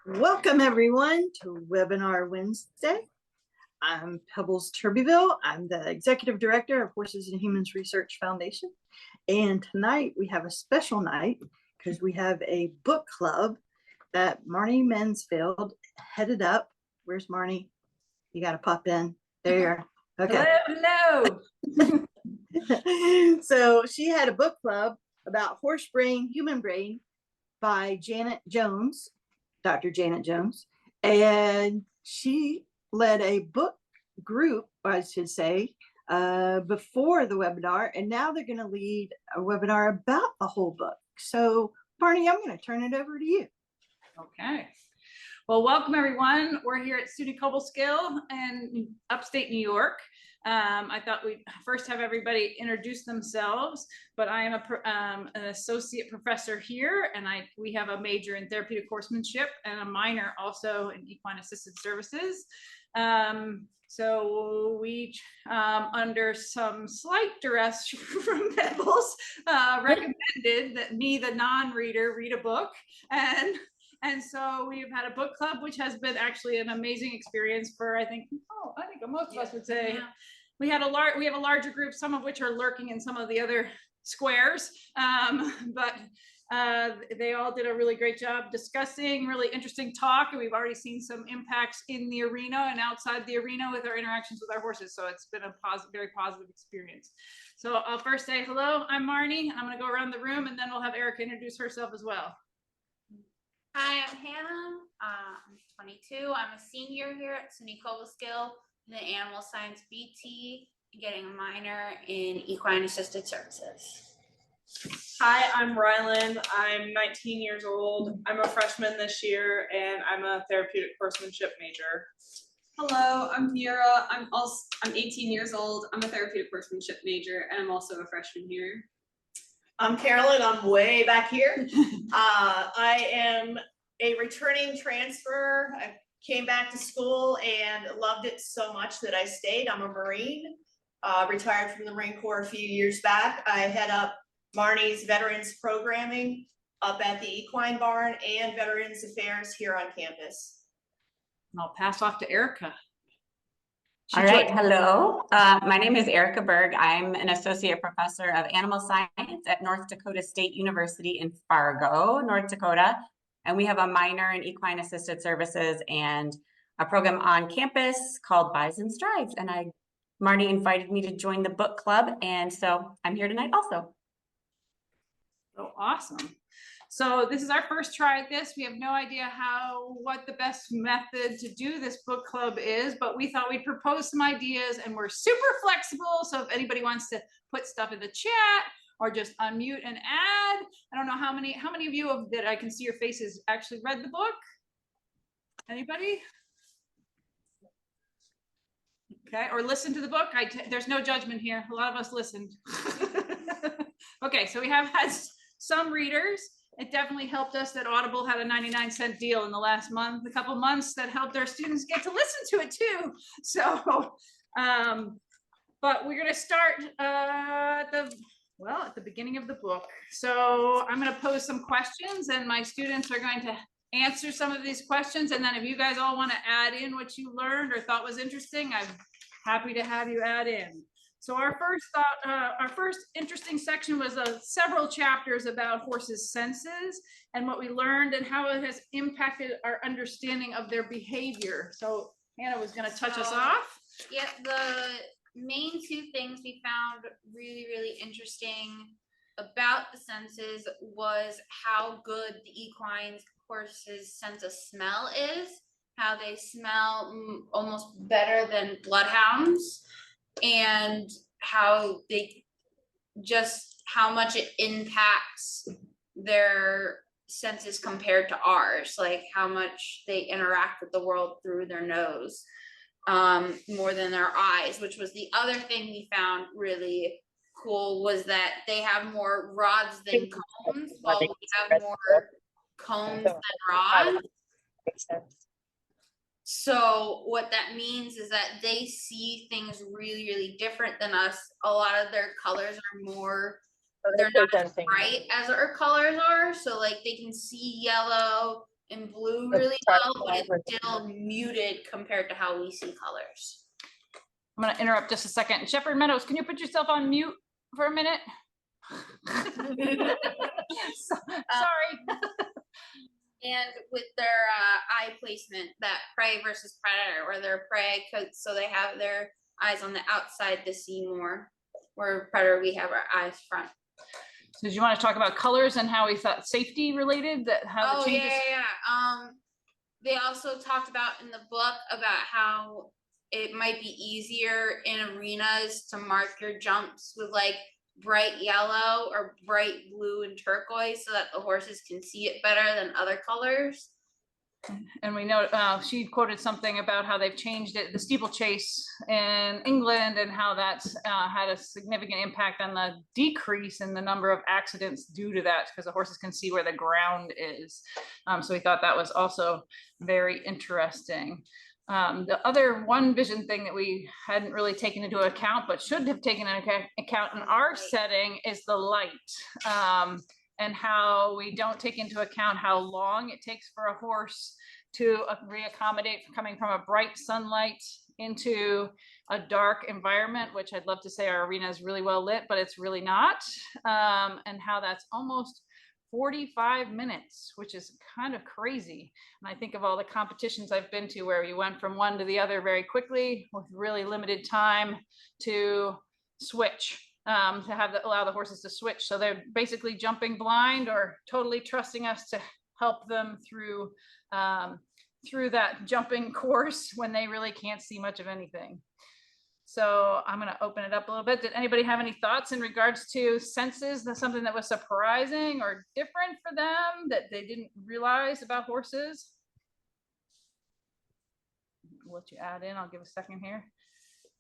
Welcome everyone to Webinar Wednesday. I'm Pebbles Turbyville. I'm the Executive Director of Horses and Humans Research Foundation. And tonight we have a special night because we have a book club that Marney Mansfield headed up. Where's Marney? You got to pop in. There you are. Okay. Hello. So she had a book club about horse brain, human brain by Janet Jones. Dr. Janet Jones, and she led a book group, I should say, before the webinar, and now they're going to lead a webinar about the whole book. So, Barney, I'm going to turn it over to you. Okay. Well, welcome everyone. We're here at SUNY Cobleskill in upstate New York. I thought we'd first have everybody introduce themselves, but I am an associate professor here, and we have a major in therapeutic horsemanship and a minor also in equine assisted services. So we, under some slight duress from Pebbles, recommended that me, the non-reader, read a book, and so we've had a book club, which has been actually an amazing experience for, I think most of us would say. Yeah. We have a larger group, some of which are lurking in some of the other squares, but they all did a really great job discussing really interesting talk, and we've already seen some impacts in the arena and outside the arena with our interactions with our horses. So it's been a very positive experience. So I'll first say hello, I'm Marney. I'm going to go around the room, and then we'll have Erica introduce herself as well. Hi, I'm Hannah. I'm 22. I'm a senior here at SUNY Cobleskill in the Animal Science BT, getting a minor in equine assisted services. Hi, I'm Ryland. I'm 19 years old. I'm a freshman this year, and I'm a therapeutic horsemanship major. Hello, I'm Mira. I'm 18 years old. I'm a therapeutic horsemanship major, and I'm also a freshman here. I'm Carolyn. I'm way back here. I am a returning transfer. I came back to school and loved it so much that I stayed. I'm a Marine, retired from the Marine Corps a few years back. I head up Marney's Veterans Programming up at the Equine Barn and Veterans Affairs here on campus. I'll pass off to Erica. All right, hello. My name is Erica Berg. I'm an associate professor of animal science at North Dakota State University in Fargo, North Dakota. And we have a minor in equine assisted services and a program on campus called Buys and Strides. And Marney invited me to join the book club. And so I'm here tonight also. Oh, awesome. So this is our first try at this. We have no idea what the best method to do this book club is, but we thought we'd propose some ideas, and we're super flexible. So if anybody wants to put stuff in the chat or just unmute and add, I don't know how many of you that I can see your faces actually read the book. Anybody? Okay, or listen to the book. There's no judgment here. A lot of us listened. Okay, so we have had some readers. It definitely helped us that Audible had a 99-cent deal in the last couple months that helped our students get to listen to it too. So, but we're going to start at the beginning of the book. So I'm going to pose some questions, and my students are going to answer some of these questions. And then if you guys all want to add in what you learned or thought was interesting, I'm happy to have you add in. So our first interesting section was several chapters about horses' senses and what we learned and how it has impacted our understanding of their behavior. So Hannah was going to touch us off. Yeah, the main two things we found really, really interesting about the senses was how good the equine horse's sense of smell is, how they smell almost better than bloodhounds, and how much it impacts their senses compared to ours, like how much they interact with the world through their nose more than their eyes, which was the other thing we found really cool, was that they have more rods than cones, while we have more cones than rods. Makes sense. So what that means is that they see things really, really different than us. A lot of their colors are more, they're not as bright as our colors are. So like they can see yellow in blue Let's really start well, but with- it's still muted compared to how we see colors. I'm gonna interrupt just a second. Shepherd Meadows, can you put yourself on mute for a minute? Sorry. And with their eye placement, that prey versus predator, where they're prey, so they have their eyes on the outside to see more. Where predator, we have our eyes front. So did you want to talk about colors and how we thought safety related, that how the Oh changes? yeah. They also talked about in the book about how it might be easier in arenas to mark your jumps with like bright yellow or bright blue and turquoise so that the horses can see it better than other colors. And we know she quoted something about how they've changed it, the steeplechase in England, and how that's had a significant impact on the decrease in the number of accidents due to that, because the horses can see where the ground is. So we thought that was also very interesting. The other one vision thing that we hadn't really taken into account, but should have taken into account in our setting, is the light. And how we don't take into account how long it takes for a horse to reaccommodate coming from a bright sunlight into a dark environment, which I'd love to say our arena is really well lit, but it's really not. And how that's almost 45 minutes, which is kind of crazy. And I think of all the competitions I've been to where you went from one to the other very quickly with really limited time to switch. To have allow the horses to switch. So they're basically jumping blind or totally trusting us to help them through that jumping course when they really can't see much of anything. So I'm going to open it up a little bit. Did anybody have any thoughts in regards to senses? That's something that was surprising or different for them that they didn't realize about horses? I'll let you add in. I'll give a second here.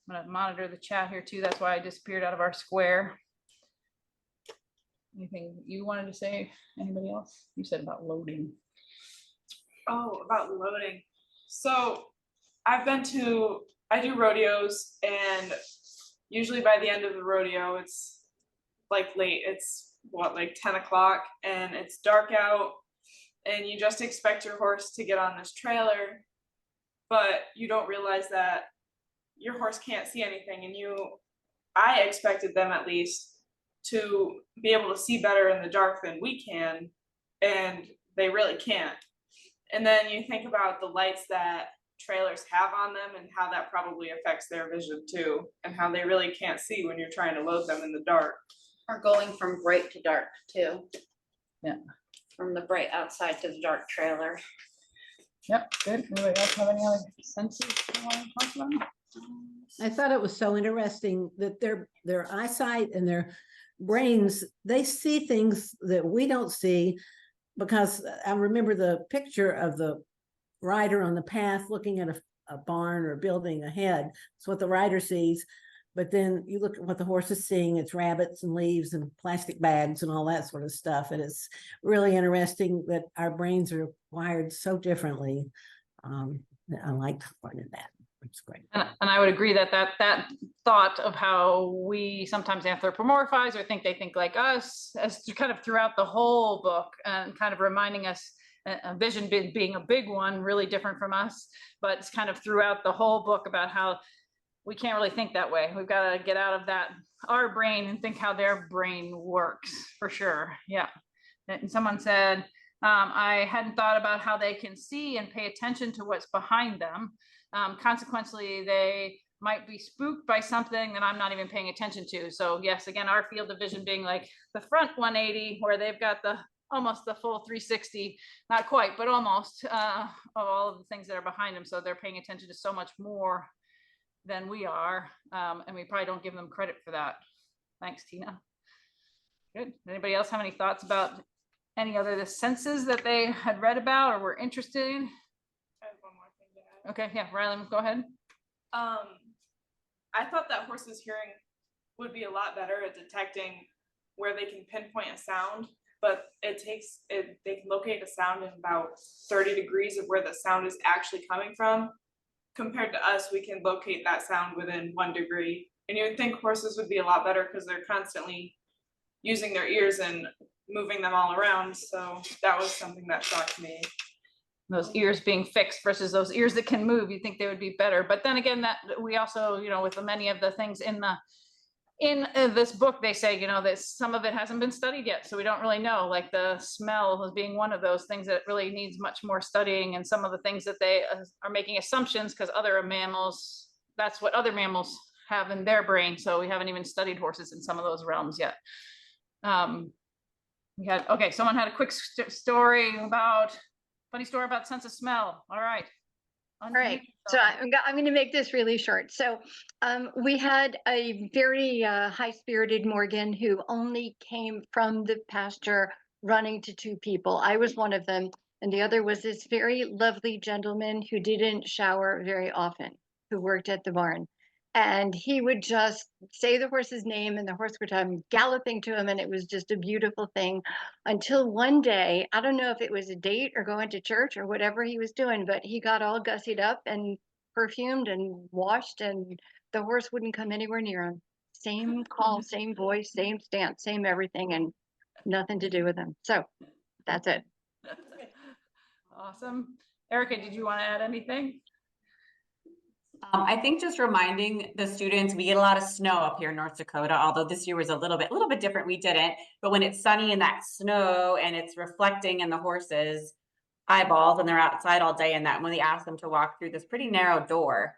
I'm going to monitor the chat here too. That's why I disappeared out of our square. Anything you wanted to say? Anybody else? You said about loading. Oh, about loading. So I do rodeos, and usually by the end of the rodeo, it's like late. It's like 10 o'clock and it's dark out, and you just expect your horse to get on this trailer, but you don't realize that your horse can't see anything, and I expected them at least to be able to see better in the dark than we can, and they really can't. And then you think about the lights that trailers have on them and how that probably affects their vision too, and how they really can't see when you're trying to load them in the dark. Or going from bright to dark too. Yeah. From the bright outside to the dark trailer. Yep, good. Anybody else have any other senses you want to talk about? I thought it was so interesting that their eyesight and their brains, they see things that we don't see, because I remember the picture of the rider on the path looking at a barn or building ahead. It's what the rider sees. But then you look at what the horse is seeing, it's rabbits and leaves and plastic bags and all that sort of stuff. And it's really interesting that our brains are wired so differently. I liked learning that. It's great. And I would agree that thought of how we sometimes anthropomorphize or think they think like us, as kind of throughout the whole book, and kind of reminding us, a vision being a big one, really different from us, but it's kind of throughout the whole book about how we can't really think that way. We've got to get out of our brain and think how their brain works, for sure. Yeah. And someone said, I hadn't thought about how they can see and pay attention to what's behind them. Consequently, they might be spooked by something that I'm not even paying attention to. So yes, again, our field of vision being like the front 180, where they've got almost the full 360, not quite, but almost, of all of the things that are behind them. So they're paying attention to so much more than we are. And we probably don't give them credit for that. Thanks, Tina. Good. Anybody else have any thoughts about any other the senses that they had read about or were interested in? I have one more thing to add. Okay, yeah, Riley, go ahead. I thought that horses' hearing would be a lot better at detecting where they can pinpoint a sound, but they can locate a sound in about 30 degrees of where the sound is actually coming from. Compared to us, we can locate that sound within 1 degree. And you would think horses would be a lot better because they're constantly using their ears and moving them all around. So that was something that shocked me. those ears being fixed versus those ears that can move, you think they would be better. But then again, that we also, you know, with many of the things in this book, they say, you know, that some of it hasn't been studied yet. So we don't really know, like the smell as being one of those things that really needs much more studying, and some of the things that they are making assumptions because other mammals, that's what other mammals have in their brain. So we haven't even studied horses in some of those realms yet. Okay, someone had a quick funny story about sense of smell. All right. All right, so I'm going to make this really short. So we had a very high-spirited Morgan who only came from the pasture running to two people. I was one of them, and the other was this very lovely gentleman who didn't shower very often, who worked at the barn. And he would just say the horse's name and the horse would come galloping to him, and it was just a beautiful thing until one day, I don't know if it was a date or going to church or whatever he was doing, but he got all gussied up and perfumed and washed, and the horse wouldn't come anywhere near him. Same call, same voice, same stance, same everything, and nothing to do with him. So that's it. Awesome. Erica, did you want to add anything? I think just reminding the students, we get a lot of snow up here in North Dakota, although this year was a little bit different, we didn't. But when it's sunny in that snow and it's reflecting in the horses' eyeballs and they're outside all day, and that when we ask them to walk through this pretty narrow door,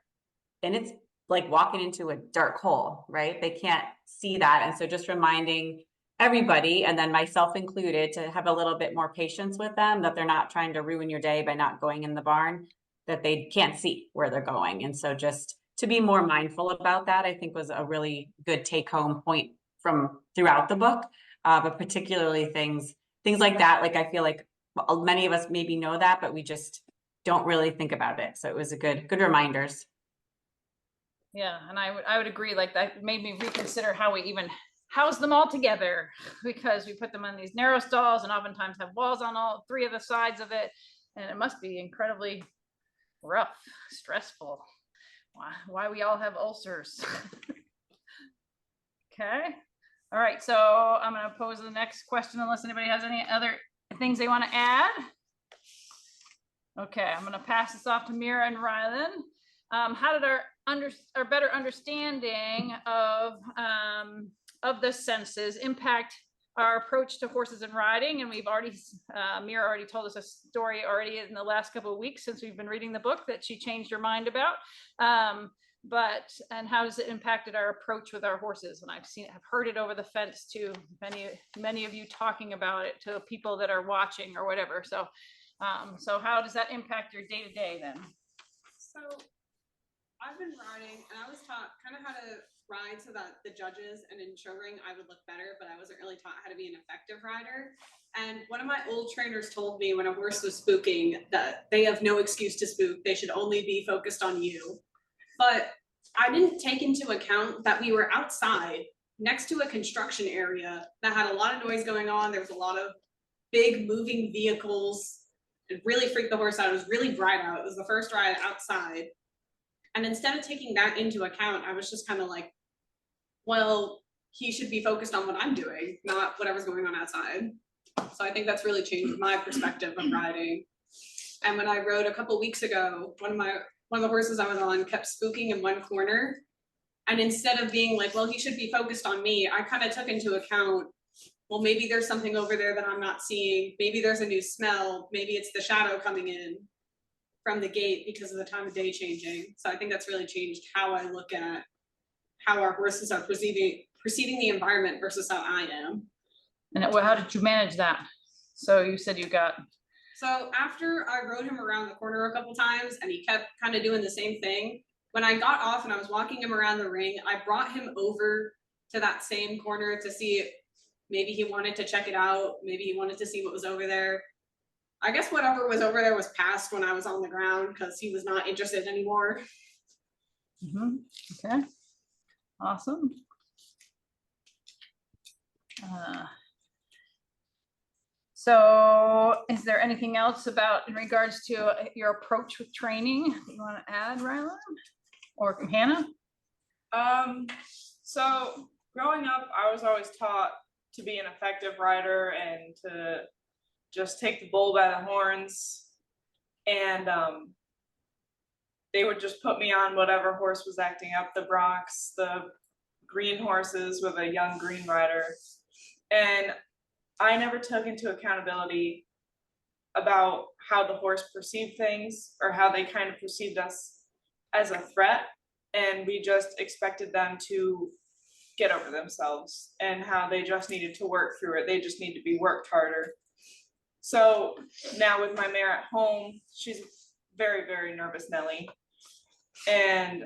and it's like walking into a dark hole, right? They can't see that. And so just reminding everybody, and then myself included, to have a little bit more patience with them, that they're not trying to ruin your day by not going in the barn, that they can't see where they're going. And so just to be more mindful about that, I think was a really good take home point from throughout the book. But particularly things like that, like I feel like many of us maybe know that, but we just don't really think about it. So it was a good reminders. Yeah, and I would agree, like that made me reconsider how we even house them all together, because we put them in these narrow stalls and oftentimes have walls on all three of the sides of it. And it must be incredibly rough, stressful. Why we all have ulcers. Okay. All right. So I'm going to pose the next question unless anybody has any other things they want to add. Okay. I'm going to pass this off to Mira and Rylan. How did our better understanding of the senses impact our approach to horses and riding? And we've already, Mira already told us a story already in the last couple of weeks since we've been reading the book that she changed her mind about. And how has it impacted our approach with our horses? And I've heard it over the fence to many of you talking about it to people that are watching or whatever. So, so how does that impact your day to day then? So I've been riding, and I was taught kind of how to ride so that the judges and in show ring I would look better, but I wasn't really taught how to be an effective rider. And one of my old trainers told me when a horse was spooking that they have no excuse to spook. They should only be focused on you. But I didn't take into account that we were outside next to a construction area that had a lot of noise going on. There was a lot of big moving vehicles. It really freaked the horse out. It was really bright out. It was the first ride outside. And instead of taking that into account, I was just kind of like, well, he should be focused on what I'm doing, not whatever's going on outside. So I think that's really changed my perspective of riding. And when I rode a couple weeks ago, one of the horses I was on kept spooking in one corner. And instead of being like, well, he should be focused on me, I kind of took into account, well, maybe there's something over there that I'm not seeing. Maybe there's a new smell. Maybe it's the shadow coming in from the gate because of the time of day changing. So I think that's really changed how I look at how our horses are perceiving the environment versus how I am. And how did you manage that? So you said you got. So after I rode him around the corner a couple times and he kept kind of doing the same thing, when I got off and I was walking him around the ring, I brought him over to that same corner to see if maybe he wanted to check it out. Maybe he wanted to see what was over there. I guess whatever was over there was past when I was on the ground because he was not interested anymore. Mm-hmm. Okay. Awesome. So is there anything else about in regards to your approach with training that you want to add, Rylan or Hannah? So growing up, I was always taught to be an effective rider and to just take the bull by the horns and they would just put me on whatever horse was acting up, the broncs, the green horses with a young green rider. And I never took into accountability about how the horse perceived things or how they kind of perceived us as a threat. And we just expected them to get over themselves and how they just needed to work through it. They just need to be worked harder. So now with my mare at home, she's very, very nervous Nelly. And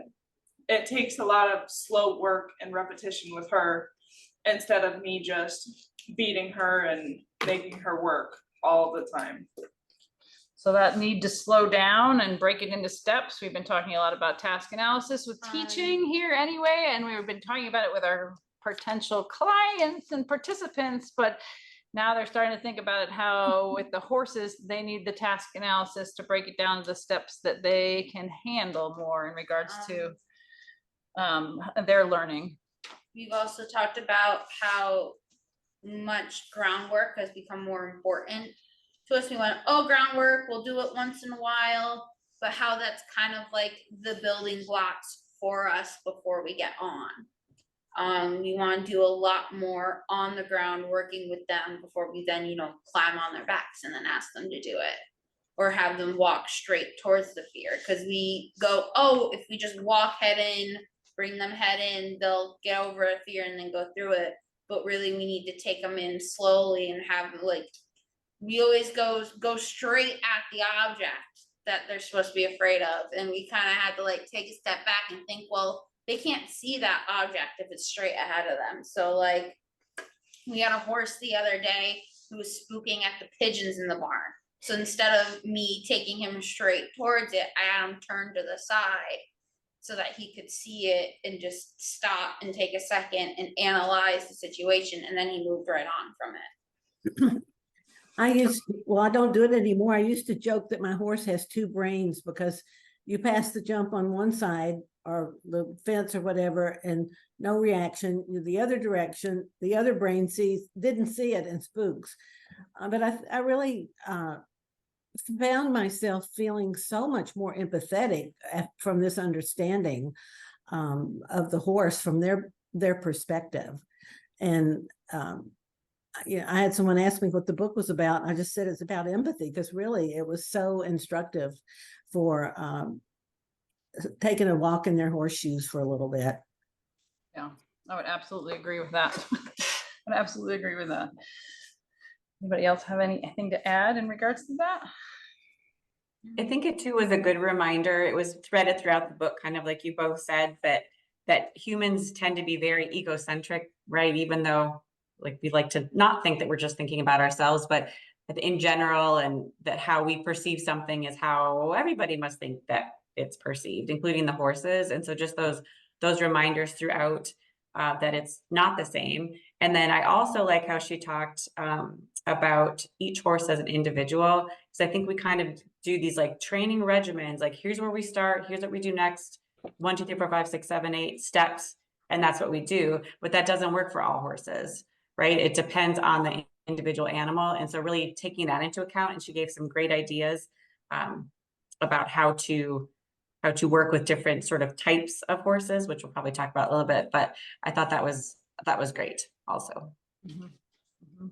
it takes a lot of slow work and repetition with her instead of me just beating her and making her work all the time. So that need to slow down and break it into steps. We've been talking a lot about task analysis with teaching here anyway, and we've been talking about it with our potential clients and participants, but now they're starting to think about it how with the horses, they need the task analysis to break it down to the steps that they can handle more in regards to their learning. We've also talked about how much groundwork has become more important to us. We went, oh, groundwork, we'll do it once in a while, but how that's kind of like the building blocks for us before we get on. We want to do a lot more on the ground working with them before we then, climb on their backs and then ask them to do it, or have them walk straight towards the fear. Because we go, oh, if we just walk head in, bring them head in, they'll get over a fear and then go through it. But really we need to take them in slowly and have we always go straight at the object that they're supposed to be afraid of. And we kind of had to take a step back and think, well, they can't see that object if it's straight ahead of them. So we had a horse the other day who was spooking at the pigeons in the barn. So instead of me taking him straight towards it, I had him turn to the side so that he could see it and just stop and take a second and analyze the situation. And then he moved right on from it. I don't do it anymore. I used to joke that my horse has two brains because you pass the jump on one side or the fence or whatever and no reaction. The other direction, the other brain didn't see it and spooks. But I really found myself feeling so much more empathetic from this understanding of the horse from their perspective. And I had someone ask me what the book was about. I just said it's about empathy because really it was so instructive for taking a walk in their horseshoes for a little bit. Yeah, I would absolutely agree with that. I would absolutely agree with that. Anybody else have anything to add in regards to that? I think it too was a good reminder. It was threaded throughout the book, kind of like you both said, that humans tend to be very egocentric, right? Even though we like to not think that we're just thinking about ourselves, but in general, and that how we perceive something is how everybody must think that it's perceived, including the horses. And so just those reminders throughout that it's not the same. And then I also like how she talked about each horse as an individual. So I think we kind of do these training regimens, here's where we start, here's what we do next, 1, 2, 3, 4, 5, 6, 7, 8 steps. And that's what we do, but that doesn't work for all horses, right? It depends on the individual animal. And so really taking that into account, and she gave some great ideas about how to work with different sort of types of horses, which we'll probably talk about a little bit, but I thought that was great also. Mm-hmm. Mm-hmm.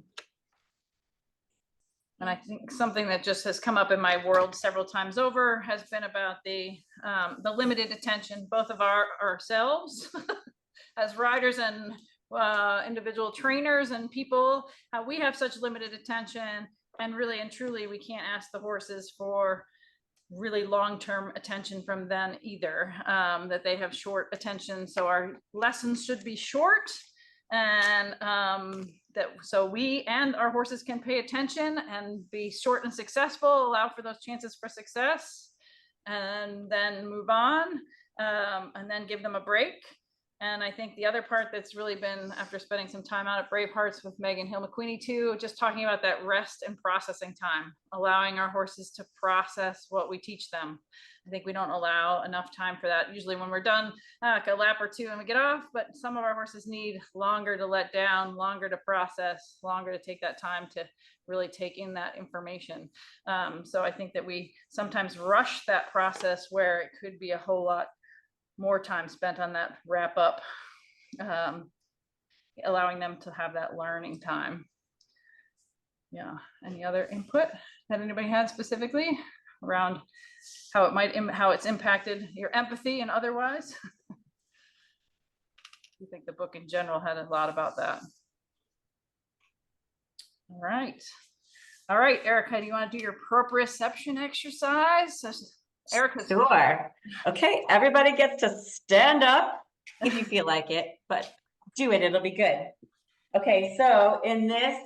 And I think something that just has come up in my world several times over has been about the limited attention, both of ourselves as riders and individual trainers and people, how we have such limited attention, and really and truly we can't ask the horses for really long-term attention from them either, that they have short attention. So our lessons should be short, and so we and our horses can pay attention and be short and successful, allow for those chances for success, and then move on, and then give them a break. And I think the other part that's really been, after spending some time out at Brave Hearts with Megan Hill McQueenie too, just talking about that rest and processing time, allowing our horses to process what we teach them. I think we don't allow enough time for that. Usually when we're done, like a lap or two and we get off, but some of our horses need longer to let down, longer to process, longer to take that time to really take in that information. So I think that we sometimes rush that process where it could be a whole lot more time spent on that wrap up, allowing them to have that learning time. Yeah. Any other input that anybody had specifically around how it might, how it's impacted your empathy and otherwise? I think the book in general had a lot about that. All right. All right, Erica, do you want to do your proprioception exercise? Erica. Sure. Okay, everybody gets to stand up if you feel like it, but do it, it'll be good. Okay, so in this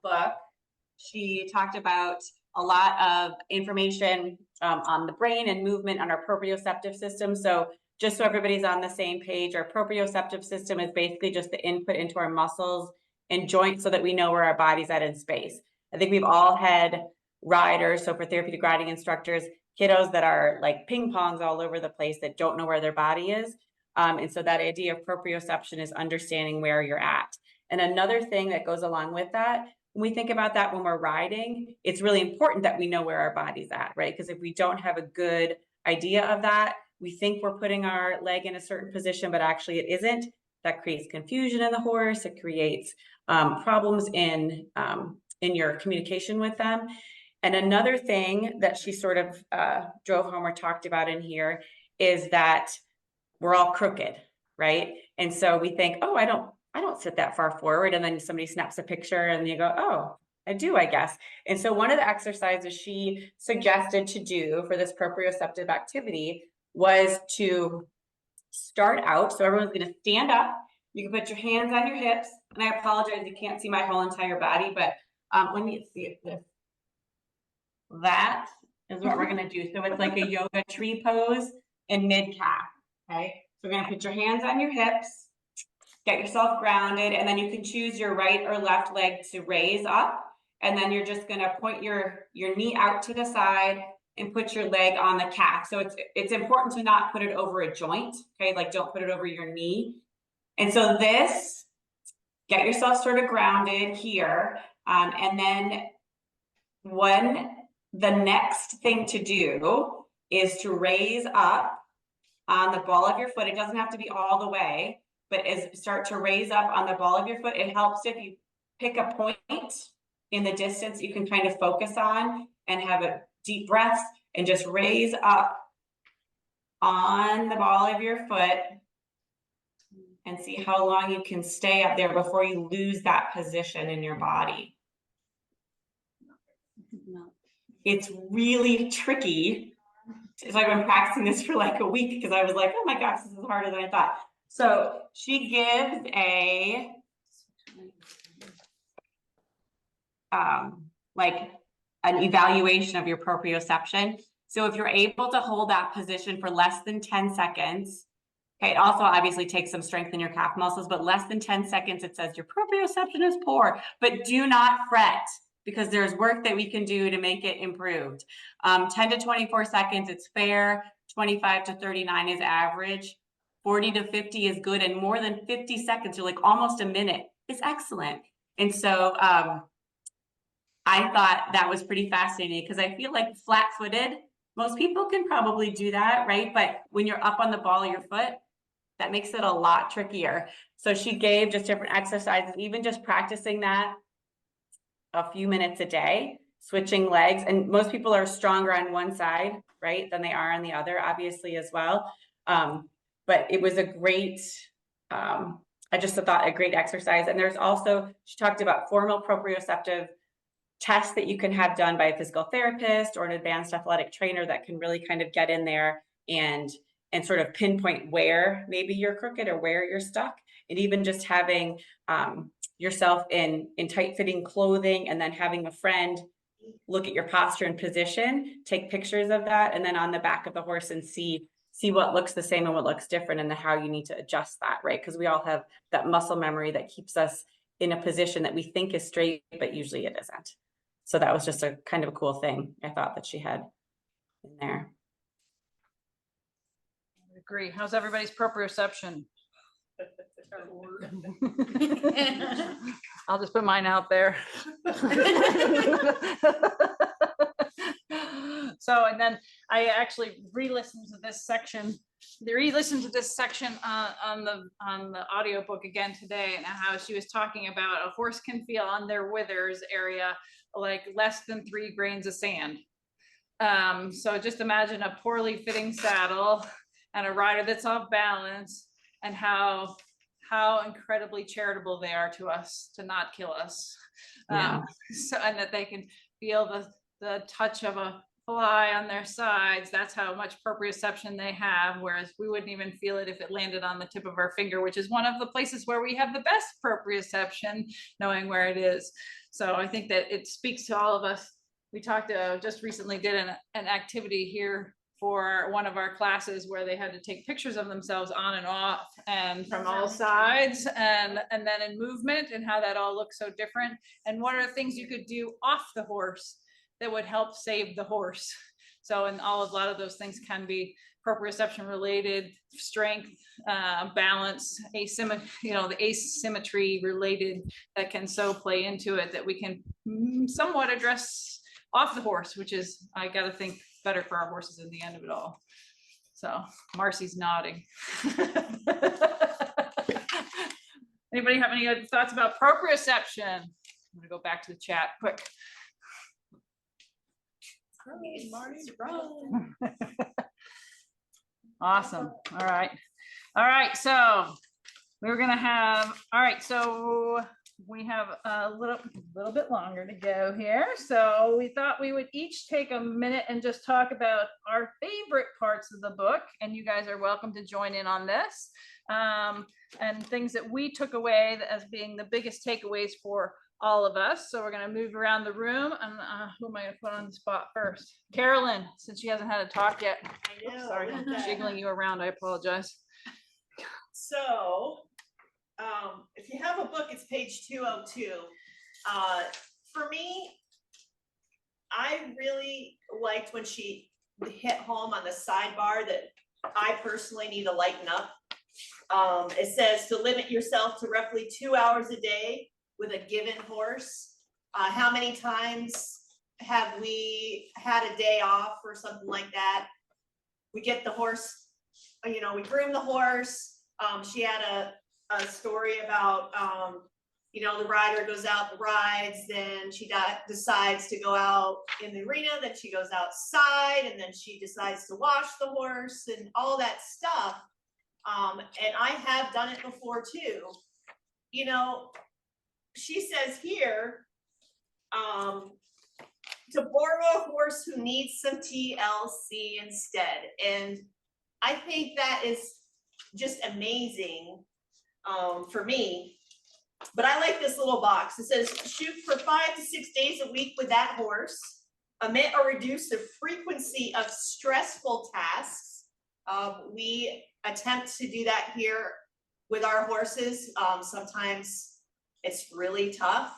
book, she talked about a lot of information on the brain and movement on our proprioceptive system. So just so everybody's on the same page, our proprioceptive system is basically just the input into our muscles and joints so that we know where our body's at in space. I think we've all had riders, so for therapeutic riding instructors, kiddos that are like ping pongs all over the place that don't know where their body is. And so that idea of proprioception is understanding where you're at. And another thing that goes along with that, when we think about that when we're riding, it's really important that we know where our body's at, right? Because if we don't have a good idea of that, we think we're putting our leg in a certain position, but actually it isn't. That creates confusion in the horse. It creates problems in your communication with them. And another thing that she sort of drove home or talked about in here is that we're all crooked, right? And so we think, oh, I don't sit that far forward. And then somebody snaps a picture and you go, oh, I do, I guess. And so one of the exercises she suggested to do for this proprioceptive activity was to start out. So everyone's going to stand up. You can put your hands on your hips. And I apologize, you can't see my whole entire body, but let me see if that is what we're going to do. So it's like a yoga tree pose in mid calf. Okay. So we're going to put your hands on your hips, get yourself grounded, and then you can choose your right or left leg to raise up. And then you're just going to point your knee out to the side and put your leg on the calf. So it's important to not put it over a joint. Okay. Like don't put it over your knee. And so this, get yourself sort of grounded here. And then the next thing to do is to raise up on the ball of your foot. It doesn't have to be all the way, but start to raise up on the ball of your foot. It helps if you pick a point in the distance you can kind of focus on and have a deep breath and just raise up on the ball of your foot and see how long you can stay up there before you lose that position in your body. It's really tricky. So I've been practicing this for like a week because I was like, oh my gosh, this is harder than I thought. So she gives like an evaluation of your proprioception. So if you're able to hold that position for less than 10 seconds, okay, it also obviously takes some strength in your calf muscles, but less than 10 seconds, it says your proprioception is poor, but do not fret because there's work that we can do to make it improved. 10 to 24 seconds, it's fair. 25 to 39 is average. 40 to 50 is good. And more than 50 seconds, or like almost a minute, is excellent. And so I thought that was pretty fascinating because I feel like flat-footed, most people can probably do that, right? But when you're up on the ball of your foot, that makes it a lot trickier. So she gave just different exercises, even just practicing that a few minutes a day, switching legs. And most people are stronger on one side, right, than they are on the other, obviously, as well. But it was a great, I just thought a great exercise. And there's also, she talked about formal proprioceptive tests that you can have done by a physical therapist or an advanced athletic trainer that can really kind of get in there and sort of pinpoint where maybe you're crooked or where you're stuck. And even just having yourself in tight fitting clothing and then having a friend look at your posture and position, take pictures of that, and then on the back of the horse and see see what looks the same and what looks different and how you need to adjust that, right? Because we all have that muscle memory that keeps us in a position that we think is straight, but usually it isn't. So that was just a kind of a cool thing I thought that she had in there. I agree. How's everybody's proprioception? I'll just put mine out there. So, and then I actually re-listened to this section. Re-listened to this section on the audiobook again today, and how she was talking about a horse can feel on their withers area like less than 3 grains of sand. So just imagine a poorly fitting saddle and a rider that's off balance, and how incredibly charitable they are to us to not kill us. Yeah. So, and that they can feel the touch of a fly on their sides. That's how much proprioception they have, whereas we wouldn't even feel it if it landed on the tip of our finger, which is one of the places where we have the best proprioception, knowing where it is. So I think that it speaks to all of us. We talked just recently did an activity here for one of our classes where they had to take pictures of themselves on and off and from all sides, and then in movement, and how that all looks so different, and what are the things you could do off the horse that would help save the horse. So, and a lot of those things can be proprioception related, strength, balance, the asymmetry related, that can so play into it that we can somewhat address off the horse, which is, I got to think, better for our horses in the end of it all. So Marcy's nodding. Anybody have any other thoughts about proprioception? I'm gonna go back to the chat quick. Awesome. All right, so we're gonna have, so we have a little bit longer to go here. So we thought we would each take a minute and just talk about our favorite parts of the book, and you guys are welcome to join in on this, and things that we took away as being the biggest takeaways for all of us. So we're going to move around the room, and who am I going to put on the spot first? Carolyn, since she hasn't had a talk yet. I know. Sorry, I'm jiggling you around. I apologize. So, if you have a book, it's page 202. For me, I really liked when she hit home on the sidebar that I personally need to lighten up. It says to limit yourself to roughly 2 hours a day with a given horse. How many times have we had a day off or something like that? We get the horse, we groom the horse. She had a story about, the rider goes out, rides, then she decides to go out in the arena, then she goes outside, and then she decides to wash the horse and all that stuff. And I have done it before too. She says here, to borrow a horse who needs some TLC instead. And I think that is just amazing for me. But I like this little box. It says, shoot for 5 to 6 days a week with that horse. Omit or reduce the frequency of stressful tasks. We attempt to do that here with our horses. Sometimes it's really tough.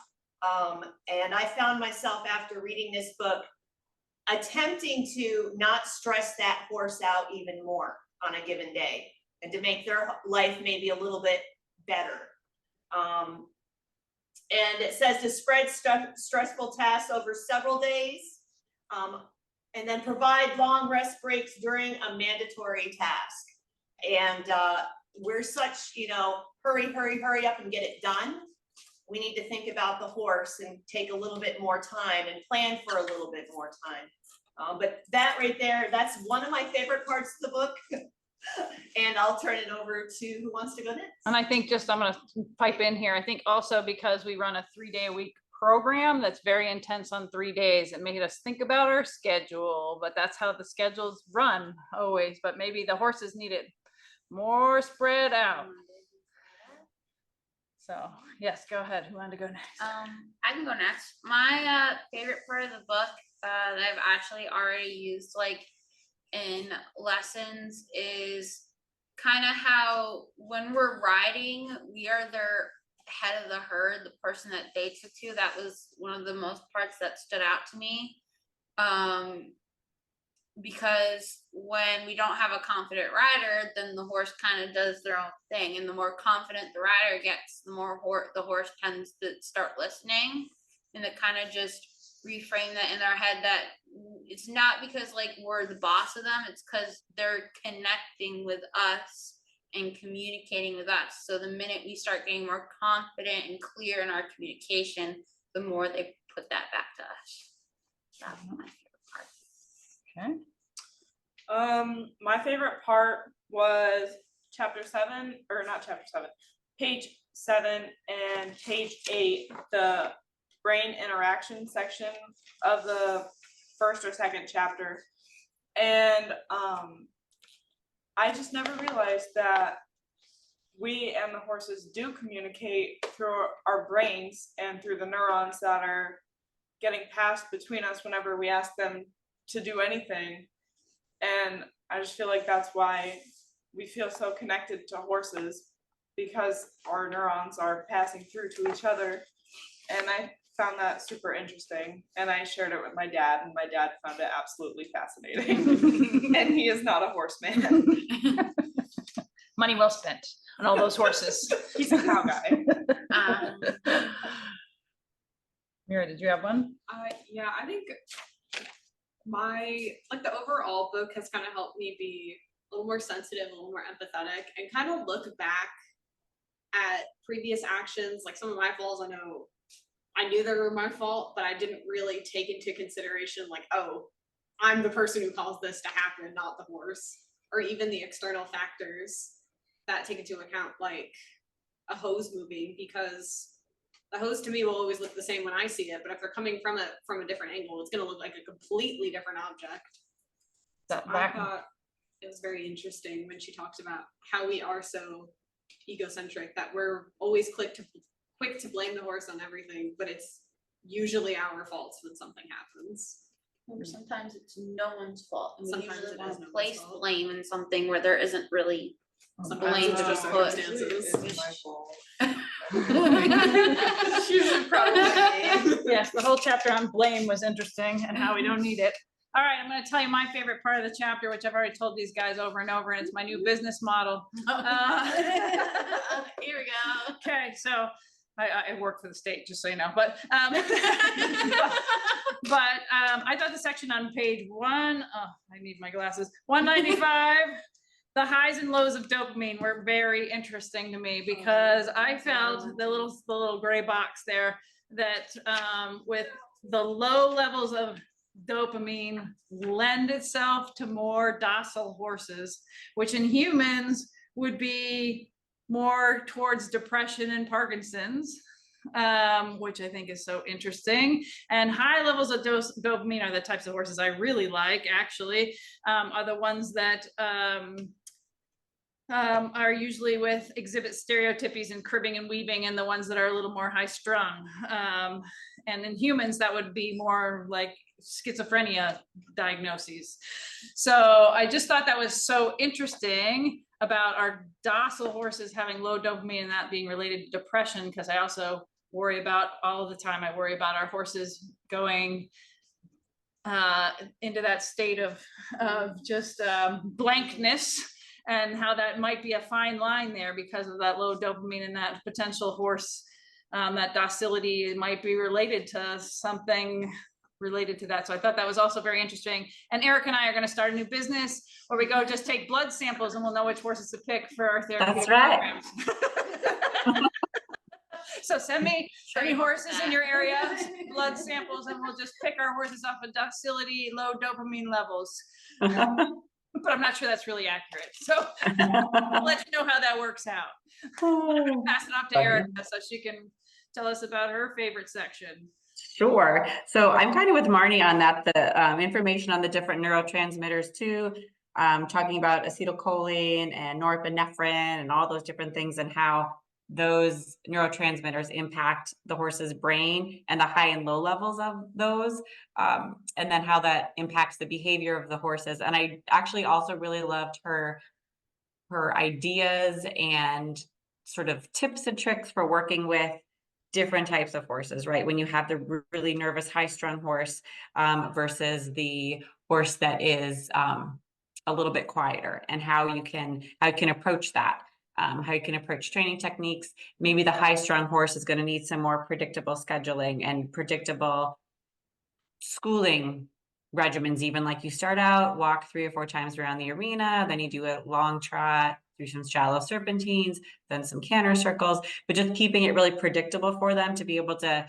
And I found myself after reading this book attempting to not stress that horse out even more on a given day and to make their life maybe a little bit better. And it says to spread stressful tasks over several days, and then provide long rest breaks during a mandatory task. And we're such, hurry up and get it done. We need to think about the horse and take a little bit more time and plan for a little bit more time. But that right there, that's one of my favorite parts of the book. And I'll turn it over to who wants to go next. And I think I'm going to pipe in here. I think also because we run a 3-day-a-week program that's very intense on 3 days, it made us think about our schedule, but that's how the schedules run always. But maybe the horses need it more spread out. So yes, go ahead. Who wanted to go next? I can go next. My favorite part of the book that I've actually already used like in lessons is kind of how when we're riding, we are their head of the herd, the person that they took to. That was one of the most parts that stood out to me. Because when we don't have a confident rider, then the horse kind of does their own thing. And the more confident the rider gets, the more the horse tends to start listening. And it kind of just reframe that in their head that it's not because like we're the boss of them, it's because they're connecting with us and communicating with us. So the minute we start getting more confident and clear in our communication, the more they put that back to us. That's one of my favorite parts. Okay. My favorite part was chapter 7, or not chapter 7, page 7 and page 8, the brain interaction section of the first or second chapter. And I just never realized that we and the horses do communicate through our brains and through the neurons that are getting passed between us whenever we ask them to do anything. And I just feel like that's why we feel so connected to horses, because our neurons are passing through to each other. And I found that super interesting, and I shared it with my dad, and my dad found it absolutely fascinating. And he is not a horseman. Money well spent on all those horses. He's a cow guy. Mira, did you have one? Yeah, I think the overall book has kind of helped me be a little more sensitive, a little more empathetic, and kind of look back at previous actions. Like some of my faults, I knew they were my fault, but I didn't really take into consideration like, oh, I'm the person who caused this to happen, not the horse, or even the external factors that take into account, like a hose moving, because the hose to me will always look the same when I see it, but if they're coming from a different angle, it's going to look like a completely different object. I thought it was very interesting when she talks about how we are so egocentric that we're always quick to blame the horse on everything, but it's usually our faults when something happens. Or sometimes it's no one's fault. And we Sometimes usually it want is to no place one's fault. blame in something where there isn't really Sometimes blame it's to just put. circumstances. She's a problem. Yes, the whole chapter on blame was interesting and how we don't need it. All right, I'm going to tell you my favorite part of the chapter, which I've already told these guys over and over, and it's my new business model. Here we go. Okay, so I work for the state, just so you know, but I thought the section on page 195, the highs and lows of dopamine were very interesting to me, because I felt the little gray box there that with the low levels of dopamine lend itself to more docile horses, which in humans would be more towards depression and Parkinson's, which I think is so interesting. And high levels of dopamine are the types of horses I really like, actually, are the ones that are usually exhibit stereotypies and cribbing and weaving, and the ones that are a little more high strung. And in humans, that would be more like schizophrenia diagnoses. So I just thought that was so interesting about our docile horses having low dopamine and that being related to depression, because I also worry about all the time. I worry about our horses going into that state of just blankness, and how that might be a fine line there because of that low dopamine, and that potential horse, that docility might be related to something related to that. So I thought that was also very interesting. And Eric and I are going to start a new business where we go just take blood samples and we'll know which horses to pick for our therapeutic programs. So send me any horses in your area, blood samples, and we'll just pick our horses off of docility, low dopamine levels. But I'm not sure that's really accurate. So I'll let you know how that works out. Pass it off to Erica so she can tell us about her favorite section. Sure. So I'm kind of with Marnie on that, the information on the different neurotransmitters too, talking about acetylcholine and norepinephrine and all those different things, and how those neurotransmitters impact the horse's brain and the high and low levels of those, and then how that impacts the behavior of the horses. And I actually also really loved her ideas and sort of tips and tricks for working with different types of horses, right? When you have the really nervous, high-strung horse versus the horse that is a little bit quieter, and how you can approach that. How you can approach training techniques. Maybe the high-strung horse is going to need some more predictable scheduling and predictable schooling regimens, even like you start out, walk 3 or 4 times around the arena, then you do a long trot through some shallow serpentines, then some canter circles, but just keeping it really predictable for them to be able to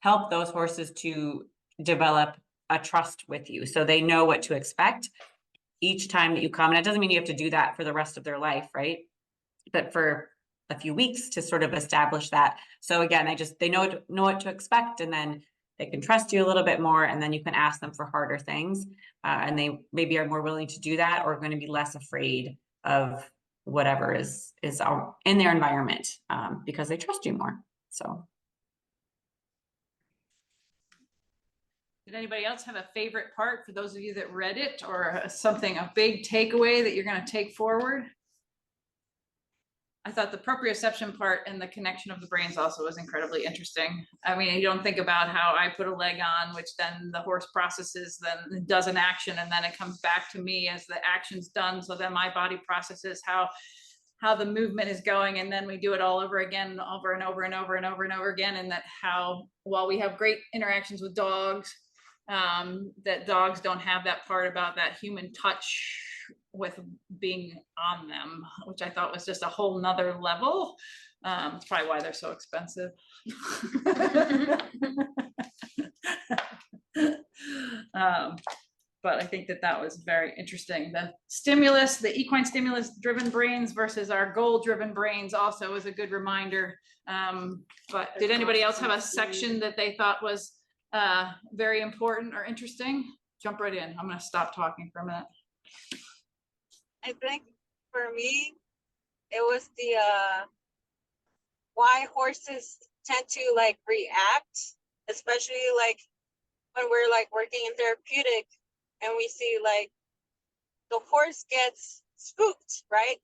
help those horses to develop a trust with you, so they know what to expect each time that you come. And it doesn't mean you have to do that for the rest of their life, right? But for a few weeks to sort of establish that. So again, they know what to expect, and then they can trust you a little bit more, and then you can ask them for harder things. And they maybe are more willing to do that, or are going to be less afraid of whatever is in their environment, because they trust you more. So. Did anybody else have a favorite part for those of you that read it, or a big takeaway that you're going to take forward? I thought the proprioception part and the connection of the brains also was incredibly interesting. I mean, you don't think about how I put a leg on, which then the horse processes, then does an action, and then it comes back to me as the action's done. So then my body processes how the movement is going, and then we do it all over again, over and over and over and over and over again. And that how, while we have great interactions with dogs, that dogs don't have that part about that human touch with being on them, which I thought was just a whole nother level. It's probably why they're so expensive. But I think that was very interesting. The stimulus, the equine stimulus driven brains versus our goal driven brains also is a good reminder. But did anybody else have a section that they thought was very important or interesting? Jump right in. I'm going to stop talking for a minute. I think for me, it was the why horses tend to like react, especially like when we're like working in therapeutic and we see like the horse gets spooked, right?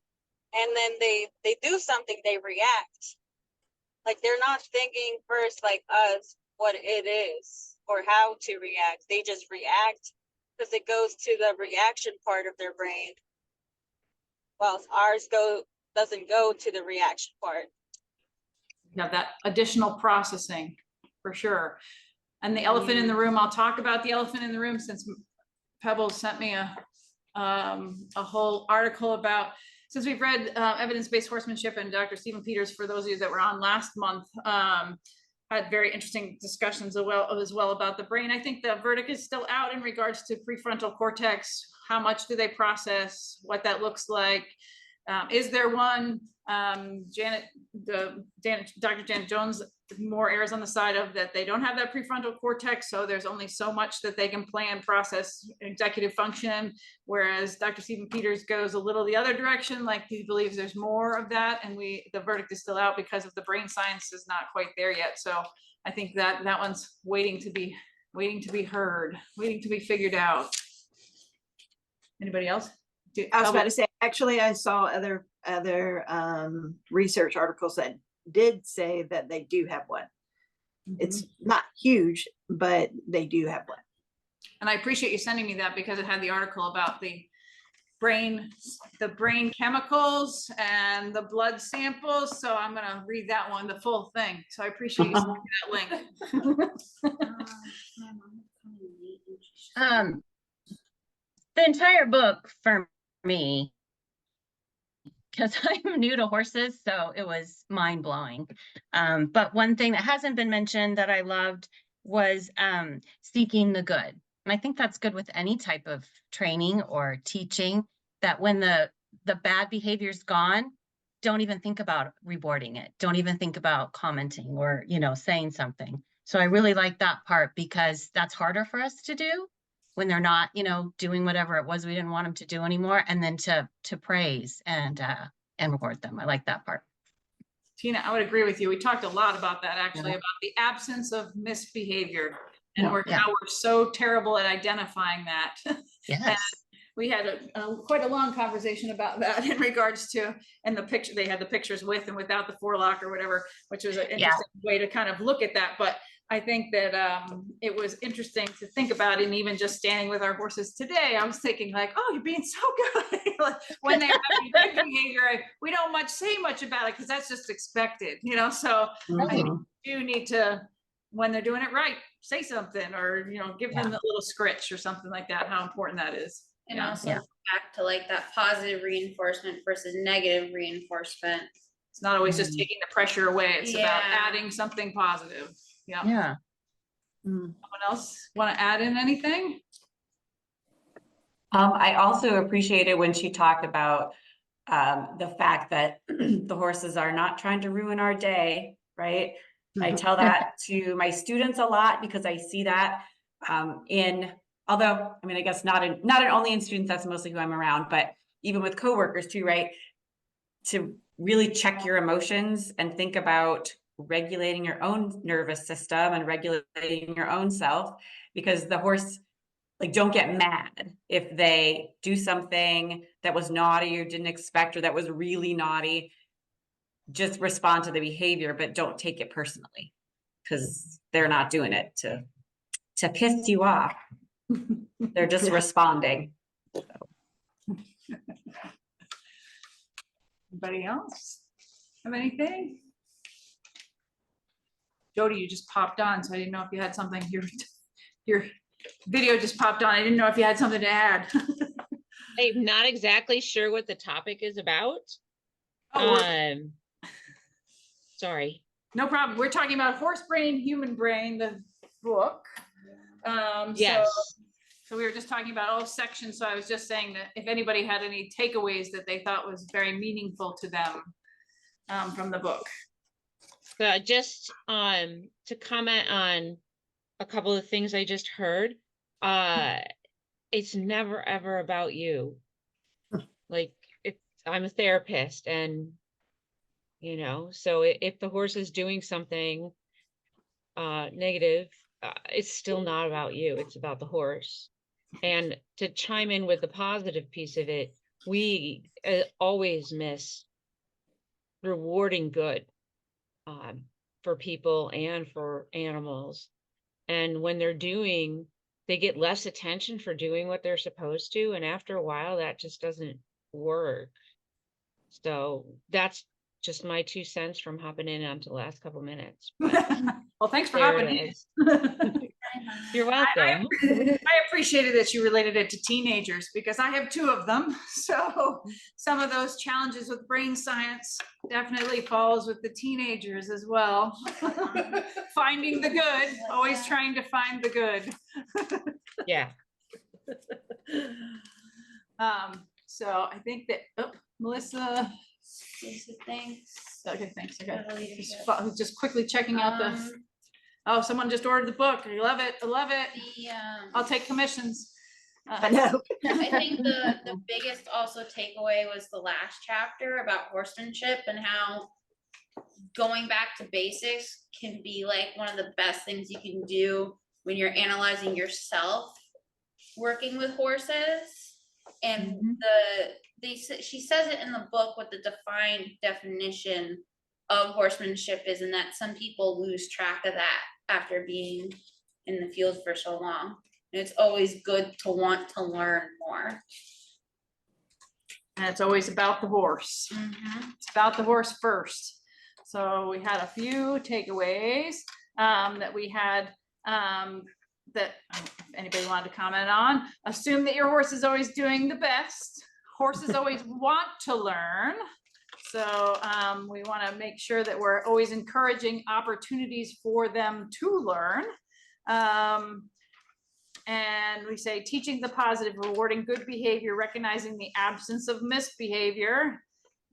And then they do something, they react. Like they're not thinking first like us what it is or how to react. They just react because it goes to the reaction part of their brain. Well, ours doesn't go to the reaction part. You have that additional processing for sure. And the elephant in the room, I'll talk about the elephant in the room since Pebbles sent me a whole article about, since we've read evidence-based horsemanship, and Dr. Stephen Peters, for those of you that were on last month, had very interesting discussions as well about the brain. I think the verdict is still out in regards to prefrontal cortex. How much do they process? What that looks like? Is there one? Dr. Janet Jones more errs on the side of that they don't have that prefrontal cortex, so there's only so much that they can plan, process, executive function, whereas Dr. Stephen Peters goes a little the other direction, like he believes there's more of that, and the verdict is still out because of the brain science is not quite there yet. So I think that one's waiting to be heard, waiting to be figured out. Anybody else? I was about to say, actually, I saw other research articles that did say that they do have one. Mm-hmm. It's not huge, but they do have one. And I appreciate you sending me that because it had the article about the brain chemicals and the blood samples. So I'm going to read that one, the full thing. So I appreciate you sending me that link. The entire book for me, because I'm new to horses, so it was mind-blowing. But one thing that hasn't been mentioned that I loved was seeking the good. And I think that's good with any type of training or teaching, that when the bad behavior's gone, don't even think about rewarding it. Don't even think about commenting or, saying something. So I really like that part because that's harder for us to do when they're not, doing whatever it was we didn't want them to do anymore, and then to praise and reward them. I like that part. Tina, I would agree with you. We talked a lot about that actually, Yeah. about the absence of misbehavior. And Yeah. how we're so terrible at identifying that. Yes. We had quite a long conversation about that in regards to, and the picture, they had the pictures with and without the forelock or whatever, which was an interesting way to kind of look at that. But I think that it was interesting to think about, and even just standing with our horses today, I was thinking like, oh, you're being so good. Like, when they're having good behavior, we don't say much about it because that's just expected, you know? So I think you do need to, when they're doing it right, say something, or, you know, give them a little scritch or something like that, how important that is. And also back to like that positive reinforcement versus negative reinforcement. It's not always just taking the pressure away. It's about Yeah. adding something positive. Yeah. Yeah. Someone else want to add in anything? I also appreciated when she talked about the fact that the horses are not trying to ruin our day, right? I tell that to my students a lot because I see that although, I mean, I guess not only in students, that's mostly who I'm around, but even with coworkers too, right? To really check your emotions and think about regulating your own nervous system and regulating your own self, because the horse, like, don't get mad if they do something that was naughty or didn't expect, or that was really naughty. Just respond to the behavior, but don't take it personally, because they're not doing it to piss you off. They're just responding. Anybody else have anything? Jody, you just popped on, so I didn't know if you had something. Your video just popped on. I didn't know if you had something to add. I'm not exactly sure what the topic is about. Sorry. No problem. We're talking about Horse Brain, Human Brain, the book. Yes. So we were just talking about all sections. So I was just saying that if anybody had any takeaways that they thought was very meaningful to them from the book. Just to comment on a couple of things I just heard. It's never ever about you. Like, I'm a therapist, and you know, so if the horse is doing something negative, it's still not about you. It's about the horse. And to chime in with the positive piece of it, we always miss rewarding good for people and for animals. And when they get less attention for doing what they're supposed to. And after a while, that just doesn't work. So that's just my 2 cents from hopping in onto the last couple minutes. Well, thanks for There hopping it in. You're welcome. I appreciated that you related it to teenagers, because I have 2 of them. So some of those challenges with brain science definitely falls with the teenagers as well. Finding the good, always trying to find the good. Yeah. So I think that, Melissa. Thanks. Okay, thanks. Okay. Just quickly checking out oh, someone just ordered the book. I love it. I love it. I'll take commissions. I know. I think the biggest also takeaway was the last chapter about horsemanship, and how going back to basics can be like one of the best things you can do when you're analyzing yourself working with horses. And she says it in the book what the defined definition of horsemanship is, and that some people lose track of that after being in the field for so long. And it's always good to want to learn more. And it's always about the horse. It's about the horse first. So we had a few takeaways that we had that if anybody wanted to comment on. Assume that your horse is always doing the best. Horses always want to learn. So we want to make sure that we're always encouraging opportunities for them to learn. And we say teaching the positive, rewarding good behavior, recognizing the absence of misbehavior,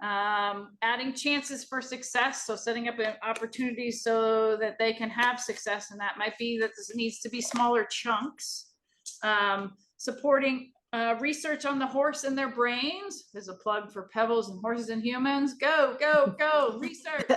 adding chances for success. So setting up opportunities so that they can have success. And that might be that this needs to be smaller chunks. Supporting research on the horse and their brains. There's a plug for Pebbles and Horses and Humans. Go, go, go, research.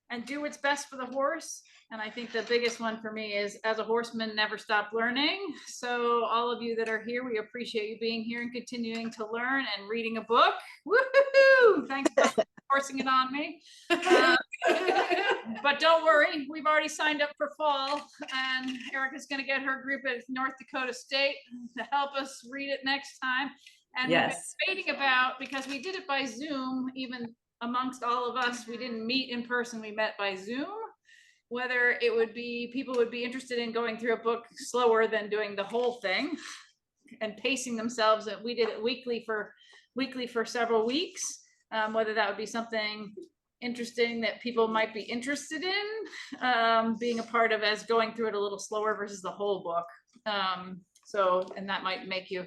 And do what's best for the horse. And I think the biggest one for me is, as a horseman, never stop learning. So all of you that are here, we appreciate you being here and continuing to learn and reading a book. Woohoo! Thanks for forcing it on me. But don't worry, we've already signed up for fall, and Erica's going to get her group at North Dakota State to help us read it next time. And we've been debating about, because we did it by Zoom, even amongst all of us, we didn't meet in person, we met by Zoom, whether it would be, people would be interested in going through a book slower than doing the whole thing and pacing themselves. And we did it weekly for several weeks, whether that would be something interesting that people might be interested in being a part of, as going through it a little slower versus the whole book. And that might make you,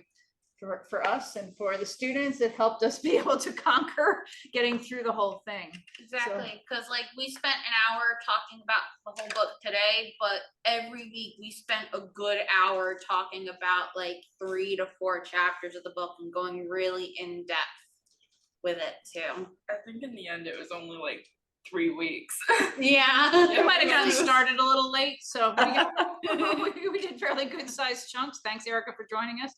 for us and for the students, it helped us be able to conquer getting through the whole thing. Exactly, because like we spent an hour talking about the whole book today, but every week we spent a good hour talking about like 3 to 4 chapters of the book and going really in depth with it too. I think in the end it was only like 3 weeks. Yeah. We might have gotten started a little late, so we did fairly good sized chunks. Thanks, Erica, for joining us.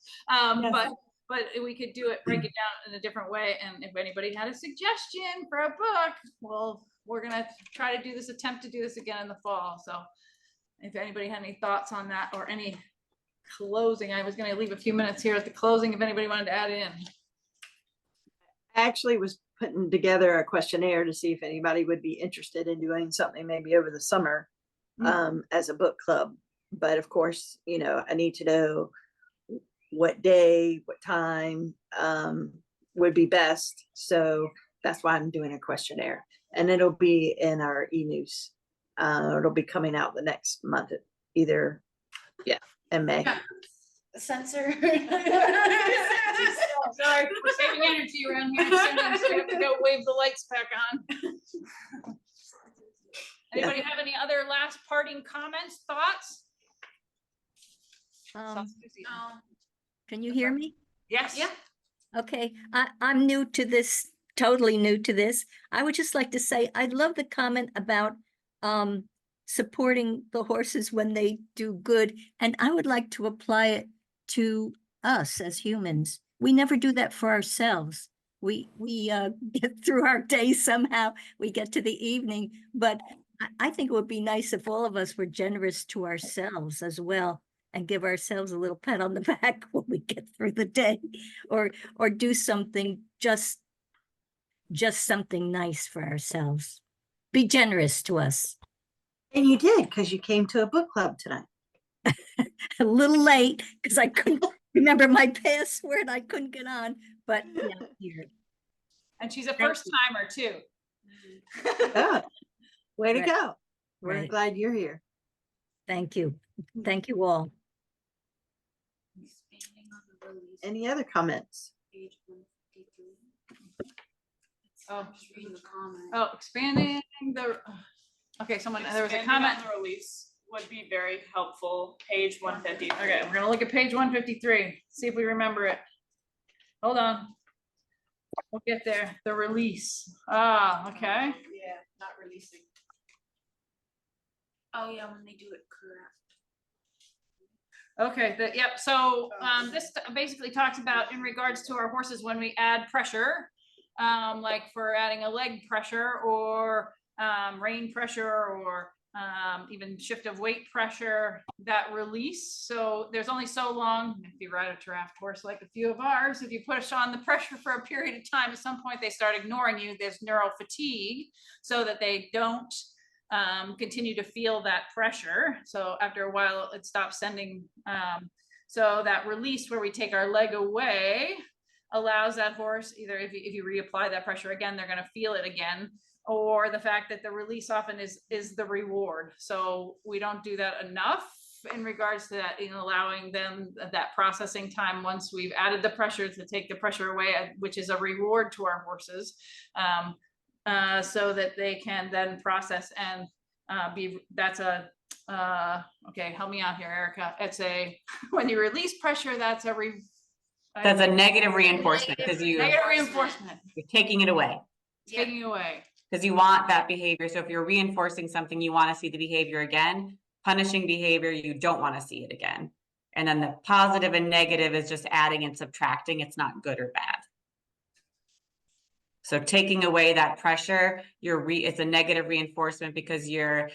But we could do it, break it down in a different way. And if anybody had a suggestion for a book, well, we're gonna try to attempt to do this again in the fall. So if anybody had any thoughts on that or any closing, I was gonna leave a few minutes here at the closing if anybody wanted to add in. I actually was putting together a questionnaire to see if anybody would be interested in doing something maybe over the summer as a book club. But of course, you know, I need to know what day, what time would be best. So that's why I'm doing a questionnaire, and it'll be in our e-news. It'll be coming out the next month, either in May. Censor. Sorry, we're saving energy around here. Sometimes we have to go wave the lights back on. Anybody have any other last parting comments, thoughts? Can you hear me? Yes. Yeah. Okay, I'm new to this, totally new to this. I would just like to say, I love the comment about supporting the horses when they do good. And I would like to apply it to us as humans. We never do that for ourselves. We get through our day somehow, we get to the evening, but I think it would be nice if all of us were generous to ourselves as well and give ourselves a little pat on the back when we get through the day, or do something, just something nice for ourselves. Be generous to us. And you did, because you came to a book club tonight. A little late because I couldn't remember my password. I couldn't get on, but yeah, here. And she's a first timer too. Oh, way to Right. go. We're Right. glad you're here. Thank you. Thank you all. Any other comments? Oh, Just reading the comment. oh, expanding the, okay, there was a Expanding comment. on the release would be very helpful. Page 150. Okay, we're gonna look at page 153, see if we remember it. Hold on. We'll get there. The release. Ah, okay. Yeah, not releasing. Oh yeah, when they do it correct. Okay, yep, so this basically talks about in regards to our horses when we add pressure, like for adding a leg pressure or rein pressure or even shift of weight pressure, that release. So there's only so long, if you ride a draft horse like a few of ours, if you push on the pressure for a period of time, at some point they start ignoring you. There's neural fatigue, so that they don't continue to feel that pressure. So after a while it stops sending. So that release where we take our leg away allows that horse, either if you reapply that pressure again, they're going to feel it again, or the fact that the release often is the reward. So we don't do that enough in regards to that, in allowing them that processing time once we've added the pressure, to take the pressure away, which is a reward to our horses, so that they can then process and okay, help me out here, Erica. It's when you release pressure, that's a That's a negative reinforcement because negative reinforcement. you're taking it away. Yeah. taking away. Because you want that behavior. So if you're reinforcing something, you want to see the behavior again. Punishing behavior, you don't want to see it again. And then the positive and negative is just adding and subtracting. It's not good or bad. So taking away that pressure, it's a negative reinforcement because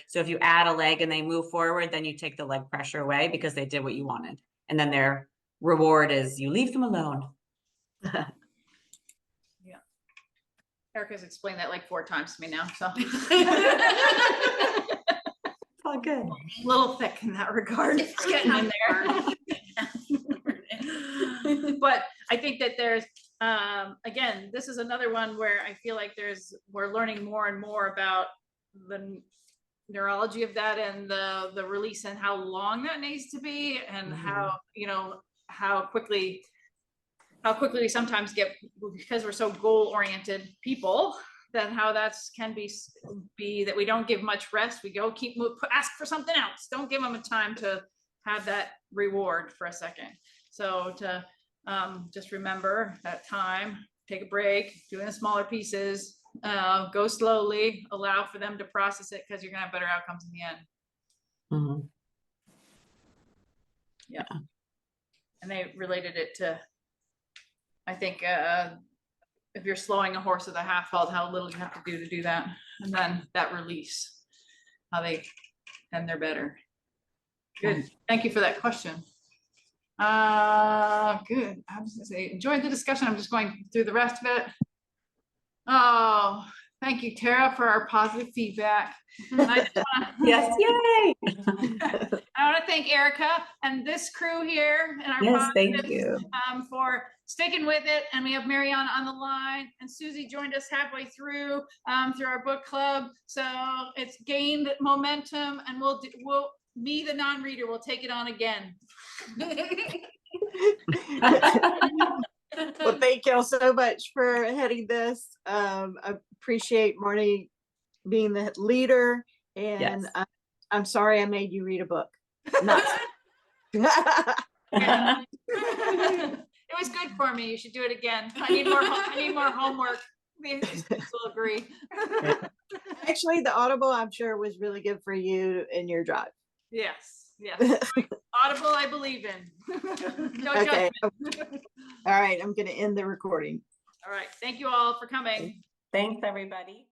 so if you add a leg and they move forward, then you take the leg pressure away because they did what you wanted. And then their reward is you leave them alone. Yeah. Erica's explained that like 4 times to me now, so. All good. A little thick in that regard. It's getting in there. But I think that there's, again, this is another one where I feel like we're learning more and more about the neurology of that and the release and how long that needs to be and how, how quickly we sometimes get, because we're so goal-oriented people, then how can be that we don't give much rest. We go ask for something else. Don't give them a time to have that reward for a second. So to just remember that time, take a break, do it in smaller pieces, go slowly, allow for them to process it because you're gonna have better outcomes in the end. Mm-hmm. Yeah. And they related it to, I think, if you're slowing a horse at a half halt, how little you have to do that. And then that release, then they're better. Good. Thank you for that question. Good. I was gonna say, enjoyed the discussion. I'm just going through the rest of it. Oh, thank you, Tara, for our positive feedback. Yes, yay! I want to thank Erica and this crew here and our Yes, thank positives, you. For sticking with it. And we have Mariana on the line, and Susie joined us halfway through our book club. So it's gained momentum, and me, the non-reader, will take it on again. Well, thank y'all so much for heading this. I appreciate Marney being the leader, and Yes. I'm sorry I made you read a book. Not It was good for me. You should do it again. I need more homework. These kids will agree. Actually, the Audible, I'm sure, was really good for you in your drive. Yes. Audible, I believe in. No Okay. judgment. All right, I'm going to end the recording. All right. Thank you all for coming. Thanks, everybody.